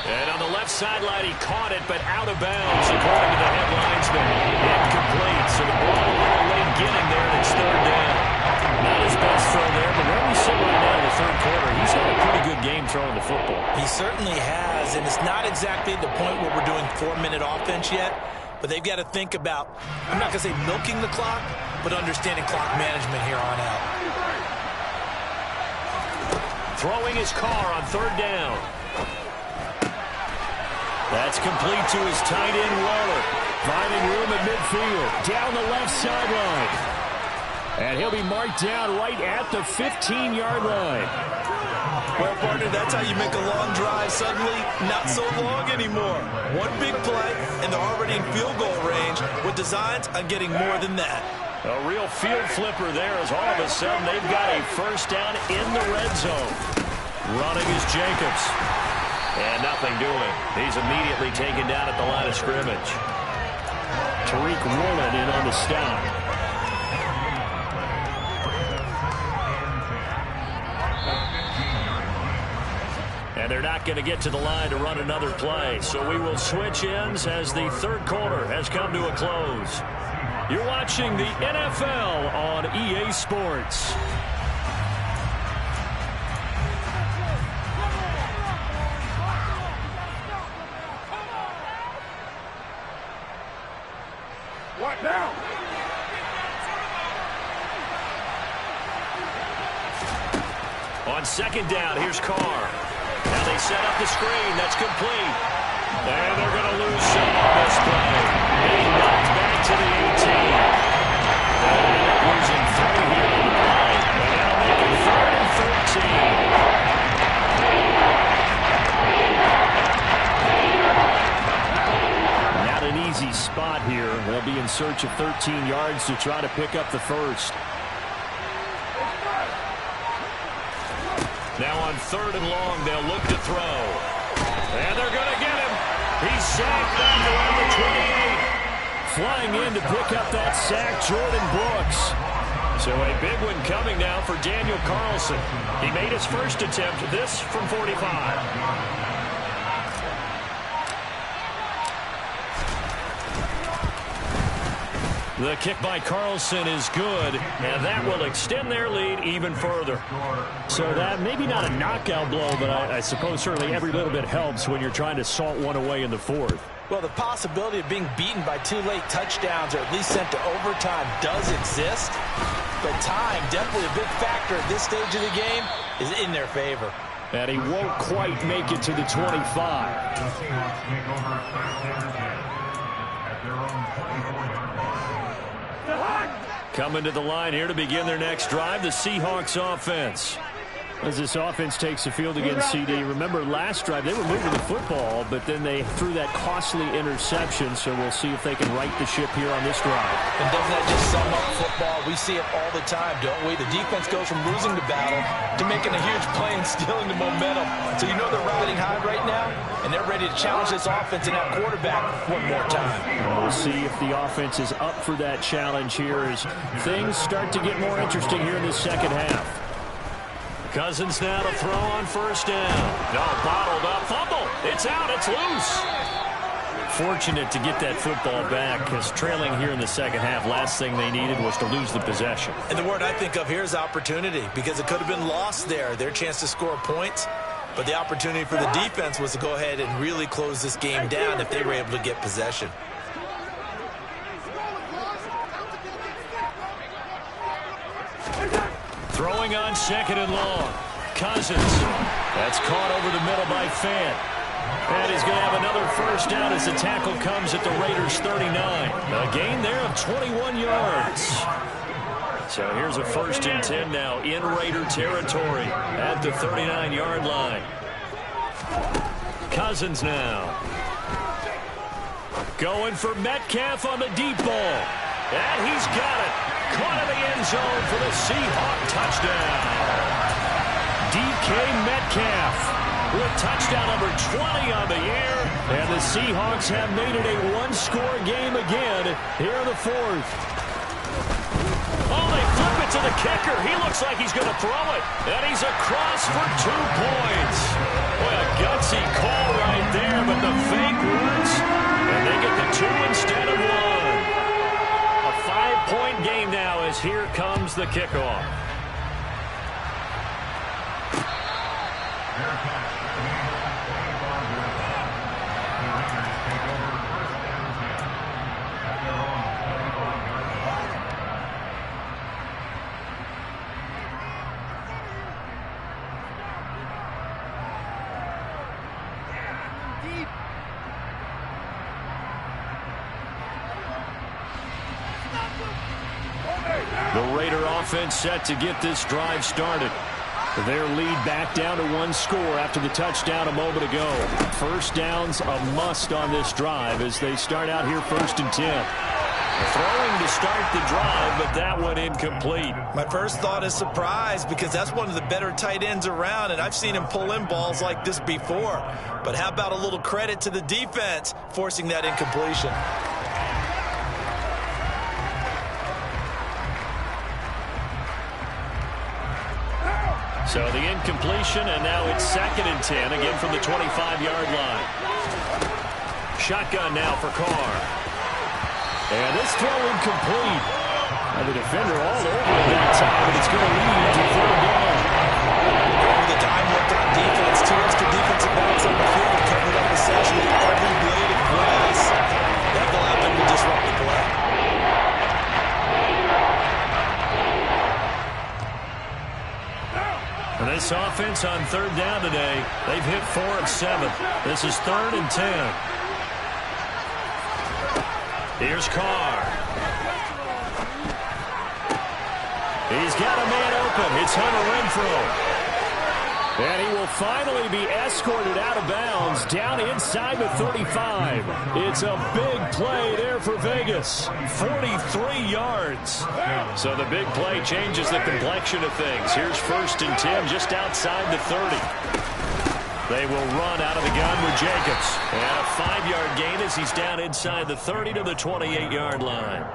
And on the left sideline, he caught it, but out of bounds, according to the head linesman. Incomplete, so the ball a little late getting there, and it's third down. Not his best throw there, but where we sit right now in the third quarter, he's had a pretty good game throwing the football. He certainly has, and it's not exactly the point where we're doing 4-minute offense yet, but they've got to think about, I'm not going to say milking the clock, but understanding clock management here on out. Throwing his car on third down. That's complete to his tight end, Waller. Finding room at midfield. Down the left sideline. And he'll be marked down right at the 15-yard line. Well, partner, that's how you make a long drive suddenly not so long anymore. One big play, and they're already in field goal range with designs on getting more than that. A real field flipper there as all of a sudden they've got a first down in the red zone. Running is Jacobs. And nothing doing. He's immediately taken down at the line of scrimmage. Tariq Woolen in on the stop. And they're not going to get to the line to run another play. So we will switch ends as the third quarter has come to a close. You're watching the NFL on EA Sports. What now? On second down, here's Carr. Now they set up the screen. That's complete. And they're going to lose some on this play. Being knocked back to the 18. And losing 3 here on the play. And that'll make it 3rd and 13. Not an easy spot here. They'll be in search of 13 yards to try to pick up the first. Now on 3rd and long. They'll look to throw. And they're going to get him. He's sacked back around the 28. Flying in to pick up that sack, Jordan Brooks. So a big one coming now for Daniel Carlson. He made his first attempt, this from 45. The kick by Carlson is good, and that will extend their lead even further. So that maybe not a knockout blow, but I suppose certainly every little bit helps when you're trying to salt one away in the 4th. Well, the possibility of being beaten by 2 late touchdowns or at least sent to overtime does exist. But time, definitely a big factor at this stage of the game, is in their favor. And he won't quite make it to the 25. Coming to the line here to begin their next drive, the Seahawks offense. As this offense takes the field against CD, remember last drive they were moving the football, but then they threw that costly interception, so we'll see if they can right the ship here on this drive. And doesn't that just sum up football? We see it all the time, don't we? The defense goes from losing the battle to making a huge play and stealing the momentum. So you know they're riding high right now, and they're ready to challenge this offense and that quarterback one more time. We'll see if the offense is up for that challenge here as things start to get more interesting here in the second half. Cousins now to throw on 1st down. No, bottled up. Fumble. It's out. It's loose. Fortunate to get that football back because trailing here in the second half, last thing they needed was to lose the possession. And the word I think of here is opportunity because it could have been lost there. Their chance to score points. But the opportunity for the defense was to go ahead and really close this game down if they were able to get possession. Throwing on 2nd and long. Cousins. That's caught over the middle by Fant. And he's going to have another 1st down as the tackle comes at the Raiders' 39. A gain there of 21 yards. So here's a 1st and 10 now in Raider territory at the 39-yard line. Cousins now. Going for Metcalf on the deep ball. And he's got it. Caught in the end zone for the Seahawk touchdown. DK Metcalf with touchdown number 20 on the year. And the Seahawks have made it a one-score game again here in the 4th. Oh, they flip it to the kicker. He looks like he's going to throw it. And he's across for 2 points. Boy, a gutsy call right there, but the fake works. And they get the 2 instead of 1. 5-point game now as here comes the kickoff. The Raider offense set to get this drive started. Their lead back down to 1 score after the touchdown a moment ago. 1st down's a must on this drive as they start out here 1st and 10. Throwing to start the drive, but that one incomplete. My first thought is surprise because that's one of the better tight ends around, and I've seen him pull in balls like this before. But how about a little credit to the defense forcing that incompletion? So the incompletion, and now it's 2nd and 10, again from the 25-yard line. Shotgun now for Carr. And this throw incomplete. And the defender all over it that time, but it's going to lead to 3rd down. Over the time left on defense, 2 extra defensive backs on the field, covered up essentially every blade of grass. That allowed them to disrupt the play. And this offense on 3rd down today, they've hit 4 of 7. This is 3rd and 10. Here's Carr. He's got a man open. It's Hunter Renfrow. And he will finally be escorted out of bounds down inside the 35. It's a big play there for Vegas. 43 yards. So the big play changes the complexion of things. Here's 1st and 10 just outside the 30. They will run out of the gun with Jacobs. And a 5-yard gain as he's down inside the 30 to the 28-yard line.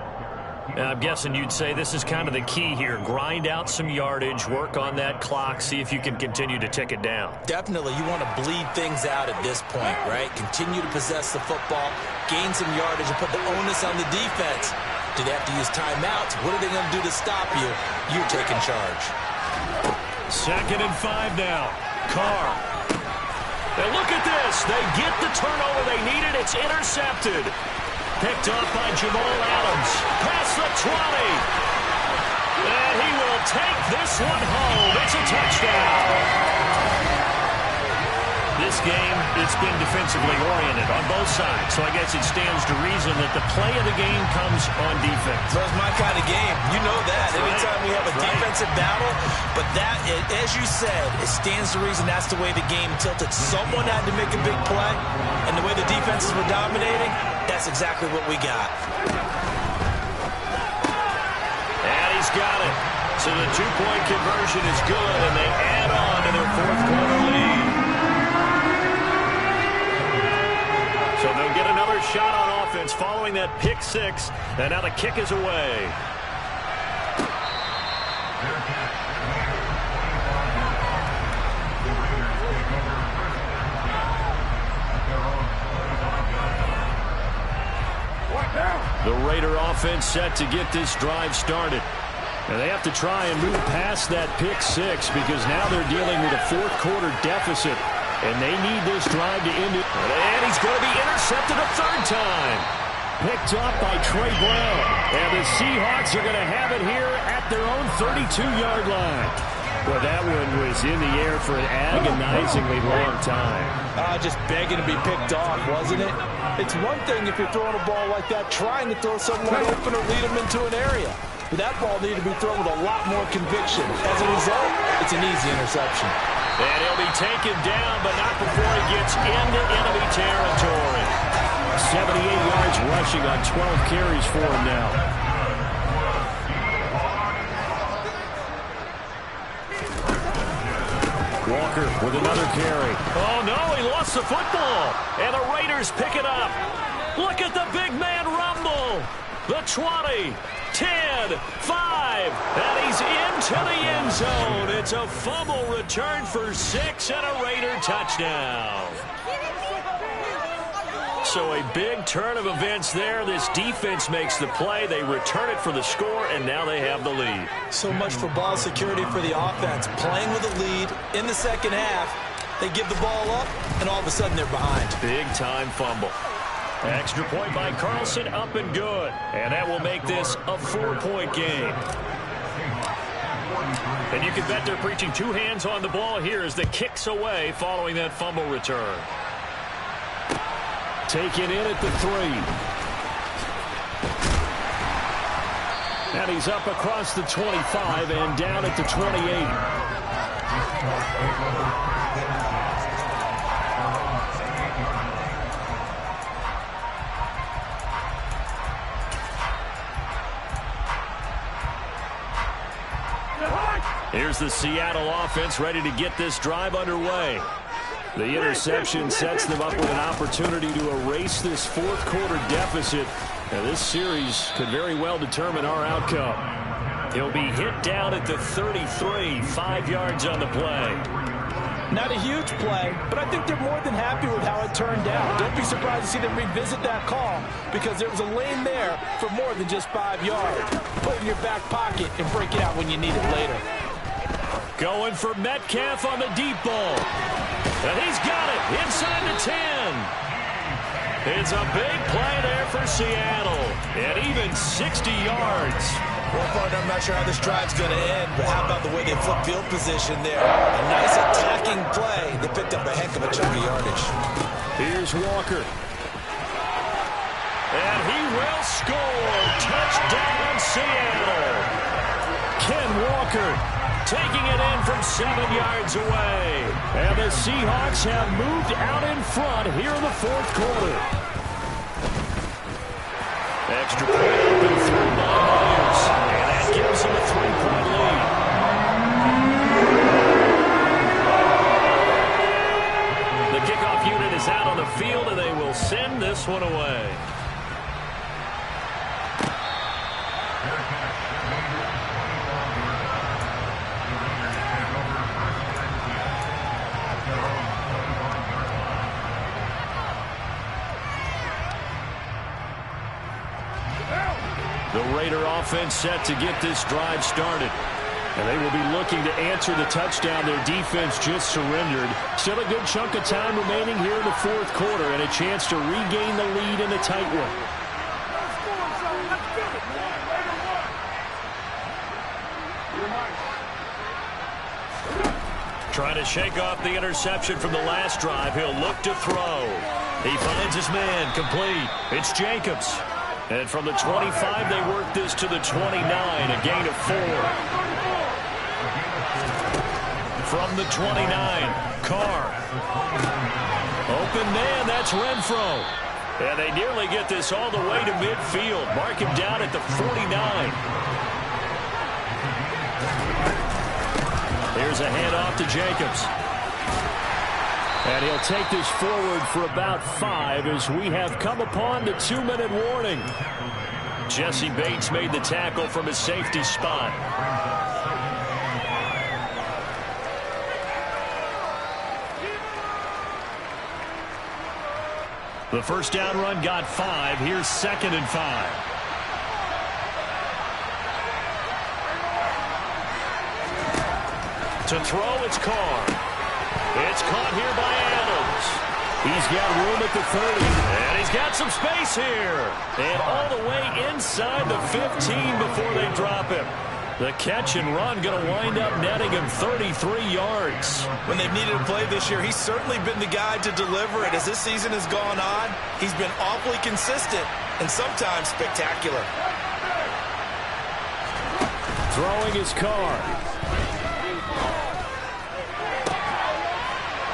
I'm guessing you'd say this is kind of the key here. Grind out some yardage, work on that clock, see if you can continue to tick it down. Definitely. You want to bleed things out at this point, right? Continue to possess the football, gain some yardage, and put the onus on the defense. Do they have to use timeouts? What are they going to do to stop you? You're taking charge. 2nd and 5 now. Carr. And look at this. They get the turnover they needed. It's intercepted. Picked off by Jamal Adams. Past the 20. And he will take this one home. It's a touchdown. This game, it's been defensively oriented on both sides. So I guess it stands to reason that the play of the game comes on defense. So it's my kind of game. You know that. Anytime we have a defensive battle. But that, as you said, it stands to reason that's the way the game tilted. Someone had to make a big play. And the way the defenses were dominating, that's exactly what we got. And he's got it. So the 2-point conversion is good, and they add on to their 4th quarter lead. So they'll get another shot on offense following that pick 6, and now the kick is away. The Raider offense set to get this drive started. And they have to try and move past that pick 6 because now they're dealing with a 4th quarter deficit. And they need this drive to end it. And he's going to be intercepted a 3rd time. Picked off by Trey Brown. And the Seahawks are going to have it here at their own 32-yard line. Well, that one was in the air for an agonizingly long time. Just begging to be picked off, wasn't it? It's one thing if you're throwing a ball like that, trying to throw someone open or lead them into an area. But that ball needed to be thrown with a lot more conviction. As a result, it's an easy interception. And he'll be taken down, but not before he gets into enemy territory. 78 yards rushing on 12 carries for him now. Walker with another carry. Oh, no, he lost the football. And the Raiders pick it up. Look at the big man rumble. The 20, 10, 5, and he's into the end zone. It's a fumble return for 6 and a Raider touchdown. So a big turn of events there. This defense makes the play. They return it for the score, and now they have the lead. So much for ball security for the offense. Playing with a lead in the second half, they give the ball up, and all of a sudden they're behind. Big-time fumble. Extra point by Carlson, up and good. And that will make this a 4-point game. And you can bet they're preaching 2 hands on the ball here as the kick's away following that fumble return. Taken in at the 3. And he's up across the 25 and down at the 28. Here's the Seattle offense ready to get this drive underway. The interception sets them up with an opportunity to erase this 4th quarter deficit. Now, this series could very well determine our outcome. He'll be hit down at the 33, 5 yards on the play. Not a huge play, but I think they're more than happy with how it turned out. Don't be surprised to see them revisit that call because there was a lane there for more than just 5 yards. Put it in your back pocket and break it out when you need it later. Going for Metcalf on the deep ball. And he's got it inside the 10. It's a big play there for Seattle. And even 60 yards. Well, partner, I'm not sure how this drive's going to end, but how about the way they flip field position there? A nice attacking play. They picked up a heck of a chunk of yardage. Here's Walker. And he will score. Touchdown, Seattle. Ken Walker taking it in from 7 yards away. And the Seahawks have moved out in front here in the fourth quarter. Extra point open through Myers. And that gives them a 3-point lead. The kickoff unit is out on the field, and they will send this one away. The Raider offense set to get this drive started. And they will be looking to answer the touchdown their defense just surrendered. Still a good chunk of time remaining here in the fourth quarter and a chance to regain the lead in a tight one. Trying to shake off the interception from the last drive. He'll look to throw. He finds his man complete. It's Jacobs. And from the 25, they work this to the 29, a gain of 4. From the 29, Carr. Open man, that's Renfro. And they nearly get this all the way to midfield. Mark him down at the 49. Here's a handoff to Jacobs. And he'll take this forward for about 5 as we have come upon the 2-minute warning. Jesse Bates made the tackle from his safety spot. The first down run got 5. Here's 2nd and 5. To throw, it's Carr. It's caught here by Adams. He's got room at the 30. And he's got some space here. And all the way inside the 15 before they drop him. The catch and run going to wind up netting him 33 yards. When they've needed a play this year, he's certainly been the guy to deliver it. As this season has gone on, he's been awfully consistent and sometimes spectacular. Throwing his Carr.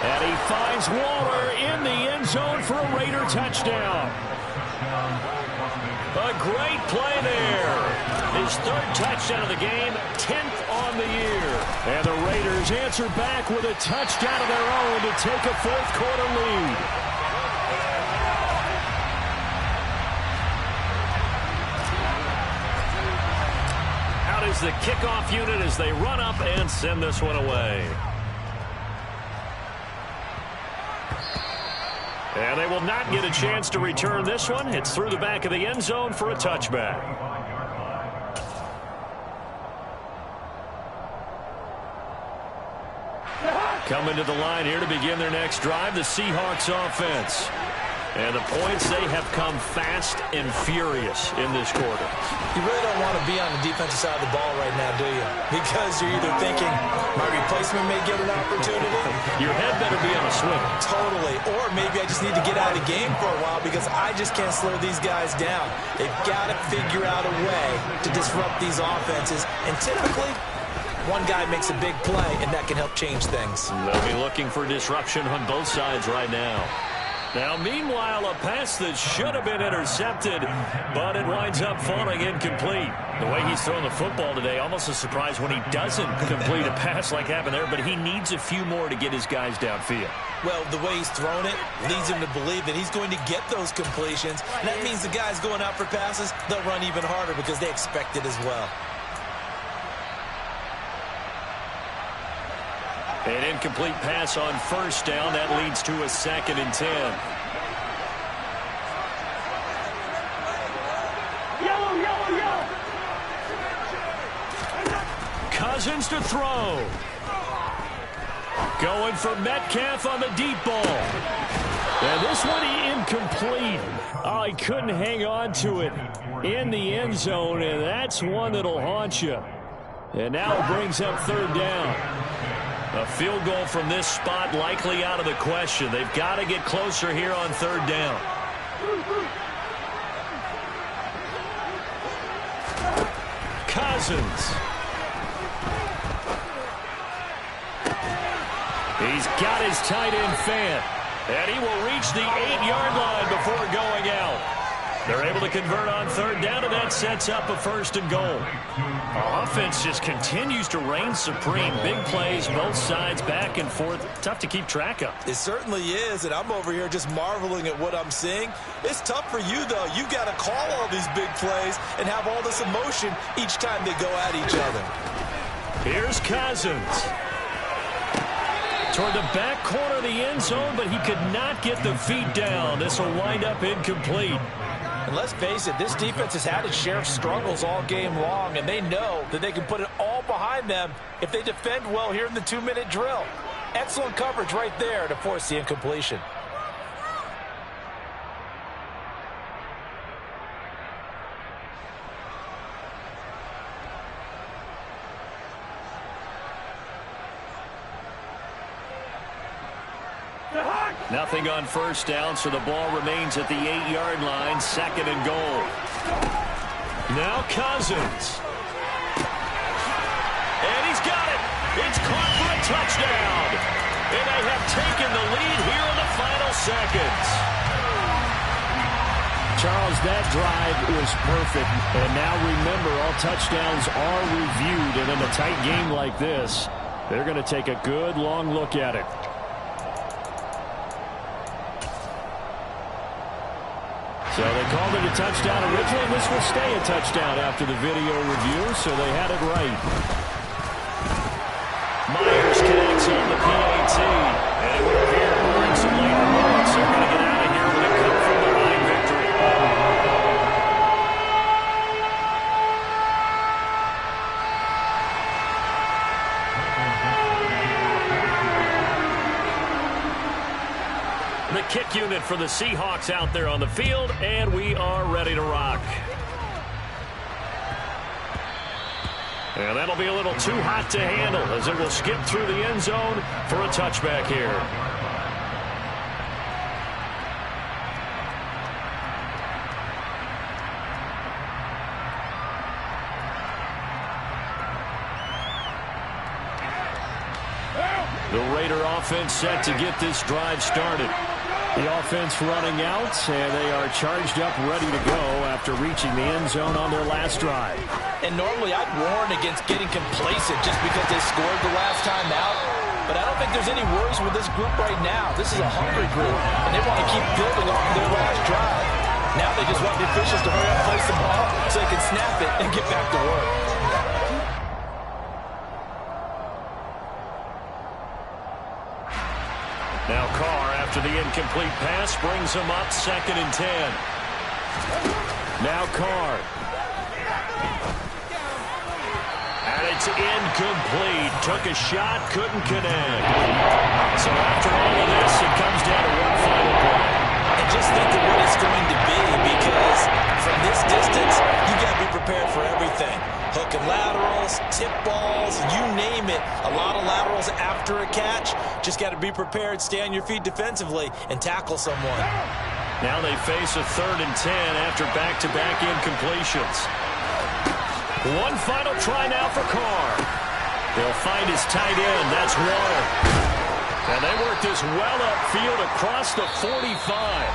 And he finds Waller in the end zone for a Raider touchdown. A great play there. His 3rd touchdown of the game, 10th on the year. And the Raiders answer back with a touchdown of their own to take a fourth quarter lead. Out is the kickoff unit as they run up and send this one away. And they will not get a chance to return this one. It's through the back of the end zone for a touchback. Coming to the line here to begin their next drive, the Seahawks offense. And the points, they have come fast and furious in this quarter. You really don't want to be on the defensive side of the ball right now, do you? Because you're either thinking, my replacement may get an opportunity. Your head better be on a swivel. Totally. Or maybe I just need to get out of the game for a while because I just can't slow these guys down. They've got to figure out a way to disrupt these offenses. And typically, one guy makes a big play, and that can help change things. They'll be looking for disruption on both sides right now. Now, meanwhile, a pass that should have been intercepted, but it winds up falling incomplete. The way he's thrown the football today, almost a surprise when he doesn't complete a pass like happened there, but he needs a few more to get his guys downfield. Well, the way he's thrown it leads him to believe that he's going to get those completions. And that means the guys going out for passes, they'll run even harder because they expect it as well. An incomplete pass on first down. That leads to a 2nd and 10. Cousins to throw. Going for Metcalf on the deep ball. And this one incomplete. Oh, he couldn't hang on to it in the end zone, and that's one that'll haunt you. And now it brings up 3rd down. A field goal from this spot likely out of the question. They've got to get closer here on 3rd down. Cousins. He's got his tight end fan. And he will reach the 8-yard line before going out. They're able to convert on third down, and that sets up a 1st and goal. Our offense just continues to reign supreme. Big plays, both sides, back and forth. Tough to keep track of. It certainly is, and I'm over here just marveling at what I'm seeing. It's tough for you, though. You've got to call all these big plays and have all this emotion each time they go at each other. Here's Cousins. Toward the back corner of the end zone, but he could not get the feet down. This will wind up incomplete. And let's face it, this defense has had its share of struggles all game long, and they know that they can put it all behind them if they defend well here in the 2-minute drill. Excellent coverage right there to force the incompletion. Nothing on first down, so the ball remains at the 8-yard line, 2nd and goal. Now Cousins. And he's got it. It's caught for a touchdown. And they have taken the lead here in the final seconds. Charles, that drive was perfect. And now remember, all touchdowns are reviewed. And in a tight game like this, they're going to take a good long look at it. So they called it a touchdown originally. This will stay a touchdown after the video review, so they had it right. Myers connects on the PAT. And it would appear we're in some later moments. They're going to get out of here with a come from behind victory. The kick unit for the Seahawks out there on the field, and we are ready to rock. And that'll be a little too hot to handle as it will skip through the end zone for a touchback here. The Raider offense set to get this drive started. The offense running out, and they are charged up, ready to go after reaching the end zone on their last drive. And normally I'd warn against getting complacent just because they scored the last time out. But I don't think there's any worries with this group right now. This is a hungry group, and they want to keep building off of their last drive. Now they just want the officials to hurry up and place the ball so they can snap it and get back to work. Now Carr, after the incomplete pass, brings him up 2nd and 10. Now Carr. And it's incomplete. Took a shot, couldn't connect. So after all of this, it comes down to one final play. And just think of what it's going to be, because from this distance, you got to be prepared for everything. Hook and laterals, tip balls, you name it. A lot of laterals after a catch. Just got to be prepared, stay on your feet defensively, and tackle someone. Now they face a 3rd and 10 after back-to-back incompletions. One final try now for Carr. He'll find his tight end. That's Water. And they work this well upfield across the 45.